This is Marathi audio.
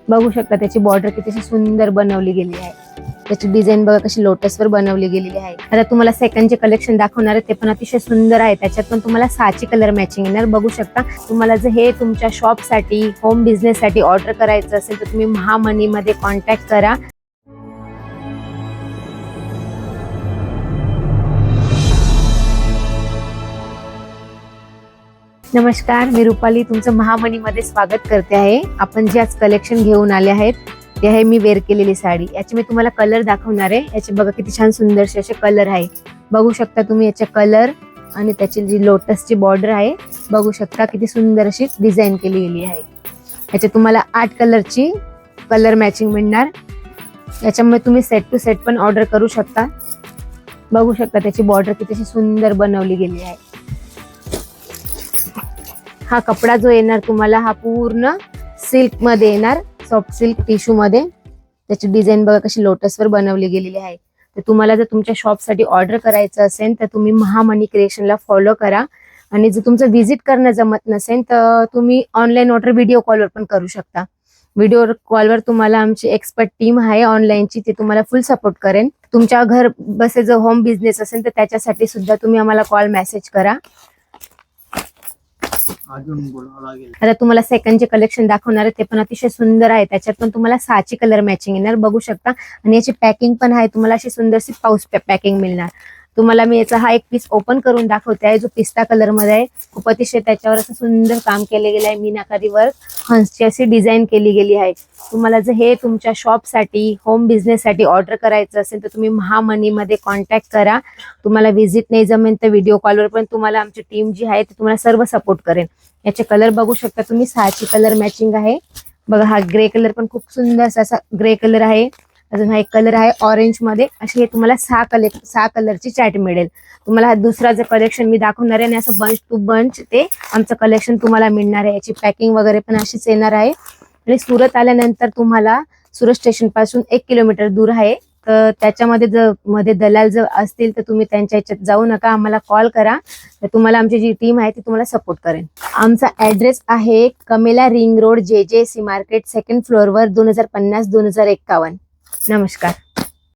बघू शकता त्याची बॉर्डर किती सुंदर बनवली गेली आहे। त्याची डिझाईन बघा कशी लोटसवर बनवली गेलेली आहे। आता तुम्हाला सेकंडचे कलेक्शन दाखवणार आहे, ते पण अतिशय सुंदर आहे। त्याच्यात पण तुम्हाला 6ची कलर मॅचिंग येणार। बघू शकता। तुम्हाला जर हे तुमच्या शॉपसाठी होम बिझनेससाठी ऑर्डर करायचं असेल तर तुम्ही महामनीमध्ये कॉन्टॅक्ट करा। नमस्कार, मी रुपाली तुमचं महामनीमध्ये स्वागत करते आहे। आपण जे आज कलेक्शन घेऊन आले आहेत ते आहे मी वेअर केलेली साडी। याची मी तुम्हाला कलर दाखवणार आहे। याचे बघा किती छान सुंदरसे असे कलर आहे। बघू शकता तुम्ही याचे कलर आणि त्याची जी लोटसची बॉर्डर आहे, बघू शकता किती सुंदर अशी डिझाईन केली गेली आहे। याचे तुम्हाला 8 कलरची कलर मॅचिंग मिळणार। याच्यामुळे तुम्ही सेट टू सेट पण ऑर्डर करू शकता। बघू शकता त्याची बॉर्डर किती सुंदर बनवली गेली आहे। हा कपडा जो येणार तुम्हाला हा पूर्ण सिल्क मध्ये येणार, सॉफ्ट सिल्क टिश्यू मध्ये। त्याची डिझाईन बघा कशी लोटसवर बनवली गेलेली आहे। तर तुम्हाला जर तुमच्या शॉपसाठी ऑर्डर करायचं असेल तर तुम्ही महामनी क्रिएशनला फॉलो करा। आणि जर तुमचं व्हिजिट करणं जमत नसेल तर तुम्ही ऑनलाईन ऑर्डर व्हिडिओ कॉलवर पण करू शकता। व्हिडिओ कॉलवर तुम्हाला आमची एक्सपर्ट टीम आहे ऑनलाईनची, ती तुम्हाला फुल सपोर्ट करेन। तुमच्या घर बसे जर होम बिझनेस असेल तर त्याच्यासाठी सुद्धा तुम्ही आम्हाला कॉल मेसेज करा। आता तुम्हाला सेकंडचे कलेक्शन दाखवणार आहे, ते पण अतिशय सुंदर आहे। त्याच्यात पण तुम्हाला 6ची कलर मॅचिंग येणार। बघू शकता। आणि याची पॅकिंग पण आहे, तुम्हाला अशी सुंदरशी पाऊच पॅकिंग मिळणार। तुम्हाला मी याचा हा एक पीस ओपन करून दाखवते आहे, जो पिस्ता कलर मध्ये आहे। खूप अतिशय त्याच्यावर असं सुंदर काम केले गेलं आहे। मीनाकारी वर्क हंसची अशी डिझाईन केली गेली आहे। तुम्हाला जर हे तुमच्या शॉपसाठी होम बिझनेससाठी ऑर्डर करायचं असेल तर तुम्ही महामनीमध्ये कॉन्टॅक्ट करा। तुम्हाला व्हिजिट नाही जमेल तर व्हिडिओ कॉलवर पण तुम्हाला आमची टीम जी आहे ती तुम्हाला सर्व सपोर्ट करेन। याचे कलर बघू शकता तुम्ही, 6ची कलर मॅचिंग आहे। बघा हा ग्रे कलर पण खूप सुंदर असा ग्रे कलर आहे। अजून हा एक कलर आहे ऑरेंज मध्ये। असे हे तुम्हाला 6 कलरची चॅट मिळेल। तुम्हाला हा दुसरा जर कलेक्शन मी दाखवणार आहे आणि असं बंच टू बंच ते आमचं कलेक्शन तुम्हाला मिळणार आहे। याची पॅकिंग वगैरे पण अशीच येणार आहे। आणि सुरत आल्यानंतर तुम्हाला सुरत स्टेशन पासून 1 किलोमीटर दूर आहे। तर त्याच्यामध्ये जर मध्ये दलाल जर असतील तर तुम्ही त्यांच्या ह्याच्यात जाऊ नका, आम्हाला कॉल करा। तर तुम्हाला आमची जी टीम आहे ती तुम्हाला सपोर्ट करेन। आमचा ऍड्रेस आहे Kamela ring road, JJC market, 2nd फ्लोअरवर, 2050-2051। नमस्कार।